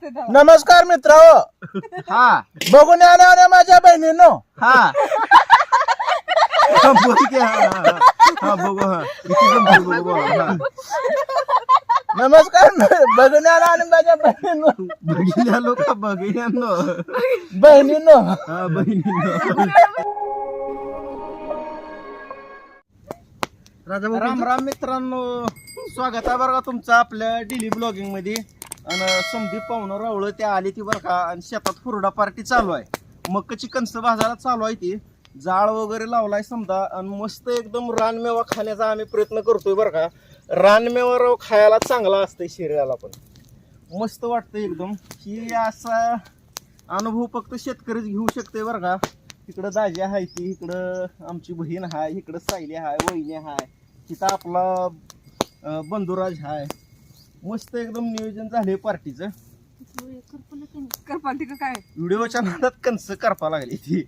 नमस्कार मित्र. हा बघून या माझ्या बहिणीनो. हा बोल की हा बघू हा किती जण बघू हा नमस्कार बघून या माझ्या बहिणीनो. बघितल्या लोक बघितल्यानो बहिणीनो. हा बहिणीनो. राम राम मित्रांनो, स्वागत आहे बरं का तुमचं आपल्या डेली ब्लॉगिंग मध्ये. आणि संदीप पाहुणं रावळ त्या आली ती बरं का, आणि शेतात हुरडा पार्टी चालू आहे. मक्काची कणसं भाजायला चालू आहे ती. जाळ वगैरे लावलाय समजा, आणि मस्त एकदम रानमेवा खाण्याचा आम्ही प्रयत्न करतोय बरं का. रानमेवा राव खायला चांगला असतंय शरीराला, पण मस्त वाटतं एकदम. ही असा अनुभव फक्त शेतकरीच घेऊ शकते बरं का. इकडं दाजी आहे ती, इकडं आमची बहीण आहे, इकडं सायली आहे, वहिनी आहे, तिथं आपला बंधुराज आहे. मस्त एकदम नियोजन झाले पार्टीचं. काय व्हिडिओच्या नादात कणसं करपा लागली ती.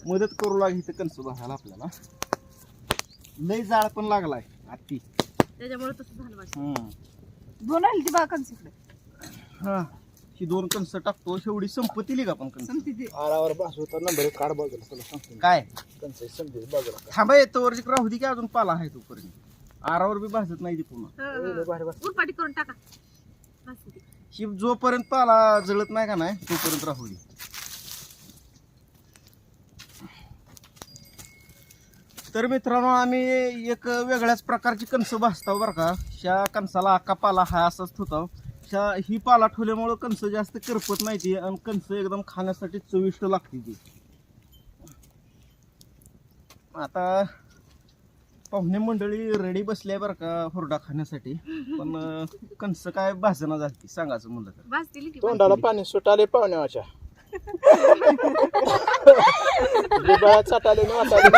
मदत करू लागली तर कणसं बघायला आपल्याला. लय जाळ पण लागलाय आती, त्याच्यामुळे तसं झालं वाटतं. दोन आली ती बागा इकडे. हा ही दोन कणसं टाकतो, शेवटी संपत्ती लिगा पण कणसं. आरावर भासवता नंबर काढ बाजूला. तुला सांगतो काय कंच समजेल बाजूला. थांबा येतो वर राहू दे की, अजून पाला आहे तोपर्यंत. आरावर बी भाजत नाही ती पुन्हा. भारी भारी. उलपाटी करून टाका. ही जोपर्यंत पाला जळत नाही का नाही तोपर्यंत राहू दे. तर मित्रांनो, आम्ही एक वेगळ्याच प्रकारची कणसं भाजतो बरं का. ह्या कणसाला अख्खा पाला हा असाच होता. ही पाला ठेवल्यामुळं कणसं जास्त करपत नाही ती, आणि कणसं एकदम खाण्यासाठी चविष्ट लागते ती. आता पाहुणे मंडळी रेडी बसली आहे बरं का हुरडा खाण्यासाठी, पण कणसं काय भाजना झाली सांगायचं म्हणलं तर. भाजतील की तोंडाला पाणी सुटाले पाहुण्याच्या. जिभेला चाटाले न वाटाले.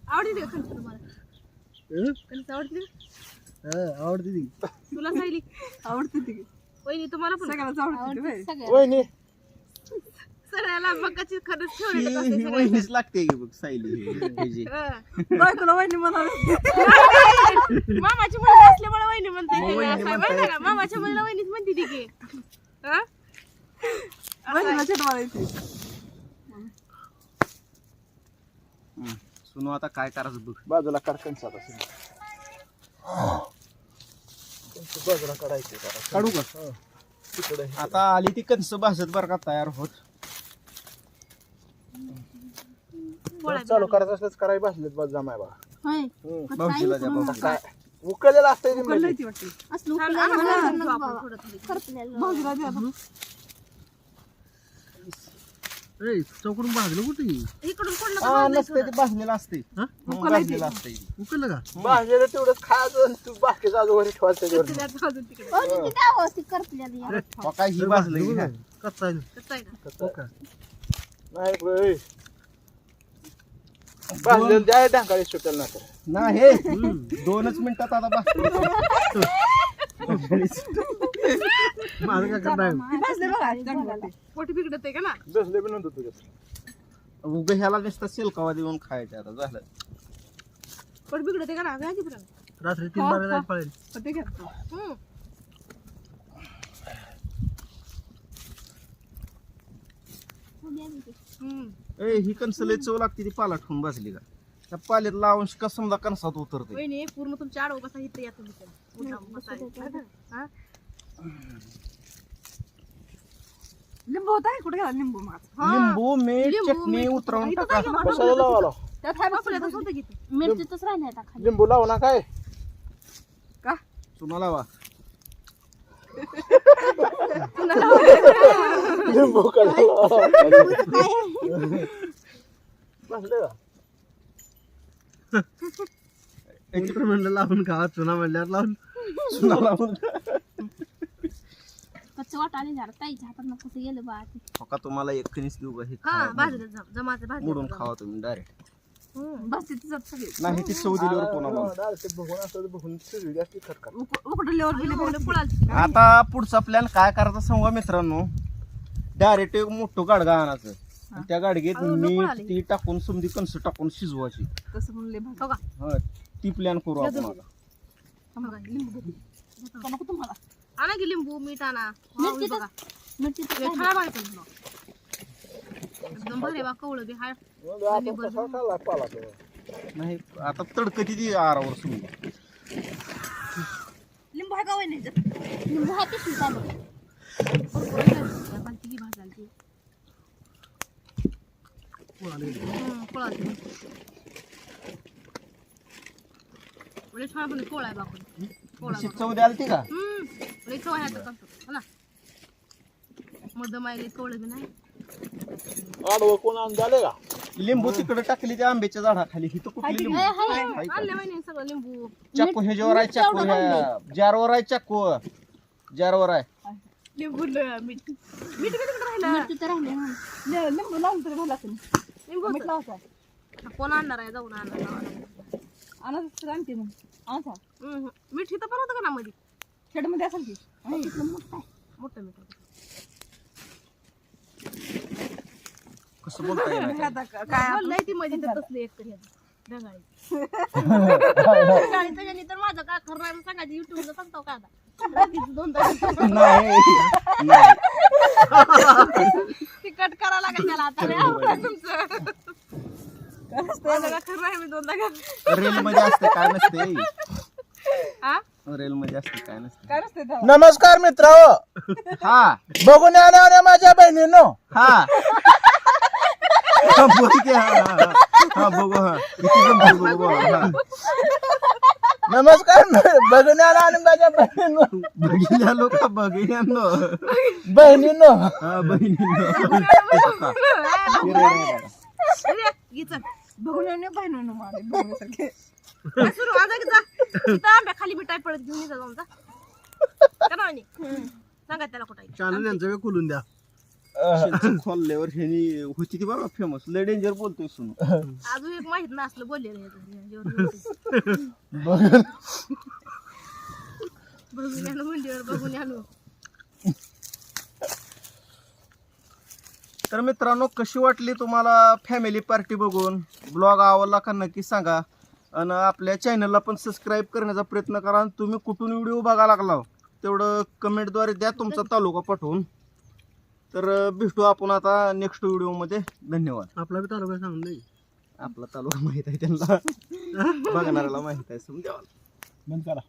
आवडते का कणसं तुम्हाला? कणसं आवडते? आवडते ती. तुला सायली आवडते ती. वहिनी तुम्हाला पण सगळ्याच आवडते. सगळ्या वहिनी सगळ्याला मकाची खरंच ही ठेवली वहिनीच लागते की बघ सायली ही. बायकोला वहिनी म्हणाले. मामाची मुलगी असल्यामुळे वहिनी म्हणते मग वहिनी म्हणताय. मामाच्या मुलीला वहिनीच म्हणते ती की. हा? वहिनीला चिडवायला येते. सुनो आता काय करायचं बघ. बाजूला काढ कंचात असेल. बाजूला काढायचे. काढू का? तिकडे आता आली ती कणसं भाजत बरं का तयार होत. चालू करायचं असलंच करायला बसलेत बस जमाय बा. भाऊजीला द्या भाऊजीला. काय उकळलेलं असतंय ते म्हणजे. चौकडून भाजलं कुठे? इकडून कोणलं हा का नसते ते भाजलेलं असते. भाजलेलं असते. उकळलं का? भाजलेलं तेवढंच खायचं आणि तू बाकीचं आजूबाजू ठेवायचं त्याच्यावर. भाजलं अजून तिकडे. काय ही भाजलं कसं आहे ना? नाही बे. भाजलेलं द्या ढांकाळी सुटेल ना तर. नाही 2च मिनिटात आता भाजतो. माझं काय करणार? पोटी बिघडत आहे का ना? बसले बी नव्हतं तुझ्यात. उभे ह्याला नुसतं शेलकावा देऊन खायचं आता झालं. पोट बिघडत आहे का ना? घ्या की पुरण. रात्री 3 बारा जायला पळेल. हम्म. हम्म. ए ही कणसं लय चव लागते ती पाला ठेवून भाजली का. त्या पाल्यातला अंश का समजा कणसात उतरते. वहिनी पूर्ण तुमच्या आडव कसा इथे या तुम्ही तर. उठा, बसा. हा? लिंबू होता कुठे गेला लिंबू माझा. लिंबू मीठ लिंबू, चटणी मीठ. उतरवून इथं टाका. काय लिंबू? कशाला लावाला त्यात काय बापल्यातच होतं की ते. मिरचीतच राहिल्या आता खाली. लिंबू लावू ना काय चुना लावा. लिंबू कशाला बसले का एकत्र म्हणलं लावून खावा, चुना म्हणल्यावर लावून चुना लावून. कच्चं वाट आले झाड ताईच्या हातात कसं गेलं बा ते. का तुम्हाला एक कणीस देऊ का हे हा खावा. भाजलं जमाचं भाजलं. मोडून खावा तुम्ही डायरेक्ट. बस तिथे जात सगळे नाही ती चव दिल्यावर कोणाला. बघून असं बघून शिजली असती खरखर. आता पुढचा प्लॅन काय करायचा सांगा मित्रांनो. डायरेक्ट एक मोठं गाडगा आणायचं आणि त्या गाडगेत अहो, नको मीठ आले. ती टाकून समधी कणसं टाकून शिजवायची. कसं म्हणले हो का हा ती प्लॅन करू आपण आता. बघा, लिंबू घेते. नको तुम्हाला आणा की लिंबू मीठ आणा मिरची बघा तर- मिरची तर लय छान भारी पण एकदम भारी बा कवळं बी हाय आपण कसा खाल्ला पाला तो. नाही आता तडकती ती आरावर समजा. लिंबू आहे का वहिनी लिंबू आहे पिशवी चालू. बालकी भाजायला ती कोळाली लय छान पण कोळा आहे बापन कोळा अशी चव द्याल ती का लय चव आहे आता हो ना मधम आहे लय कवळं बी नाही आडवं कोण आणून झाले का? लिंबू तिकडे टाकली त्या आंब्याच्या झाडाखाली हिथं कुठली लिंबू हाय, हाय. हाय का? आणले वहिनी सगळं लिंबू चाकू ह्याच्यावर आहे चाकू ह्या जारवर आहे चाकू जारवर आहे लिंबू मीठ मीठ किती राहिलं मिरची तर राहिली ना. लिंबू लावून तरी झाला लिंबू कोण आणणार आहे जाऊन आणणार आणते मग मीठ इथं पण होतं का ना मध्ये शेडमध्ये असेल की मोठं मीठ कसं बोलता येणार काय बोललंय ती मध्ये तर तसली एक तरी ढगाळी त्याच्यानी तर माझं काय खरं आहे सांगायचं युट्यूबला सांगतो का आता रात्रीचं 2 तास नाही नाही. ती कट करावं लागेल त्याला आता लय अवघड आहे तुमचं माझं काय खरं आहे मी 2 तास रेल मध्ये असते काय नसते हा रेल मध्ये असते काय नसते काय नसते नमस्कार मित्र, हा बघून या माझ्या बहिणीनो. हा हा, बोल की, हा, हा, हा. हा बघू हा किती जण बघू बघू, हा. नमस्कार बघून या माझ्या बहिणीनो. बघितल्या लोक बघितल्यानो बहिणीनो हा बहिणींनो बघून बहिणीनं मारे बघण्यासारखे सुरू आता की जा तिथं आंब्या खाली मिठाई पडत घेऊन ये जा जाऊन जा करा वहिनी. सांगा त्याला कुठं आहे. चॅनल यांचं वेळ खोलून द्या. खोलल्यावर ह्यानी होती ती बघा फेमस लय डेंजर बोलतोय सुन अजून एक माहित नसलं बोललेलं बघून आणू मंडीवर बघून आणू तर मित्रांनो कशी वाटली तुम्हाला फॅमिली पार्टी बघून ब्लॉग आवडला का नक्की सांगा आणि आपल्या चॅनलला पण सबस्क्राईब करण्याचा प्रयत्न करा आणि तुम्ही कुठून व्हिडिओ बघायला लागला तेवढं कमेंटद्वारे द्या तुमचा तालुका पाठवून. तर भेटू आपण आता नेक्स्ट व्हिडिओमध्ये. धन्यवाद. आपला बी तालुका सांगून नाही आपला तालुका माहित आहे त्यांना बघणाऱ्याला माहित आहे समजा. बंद करा.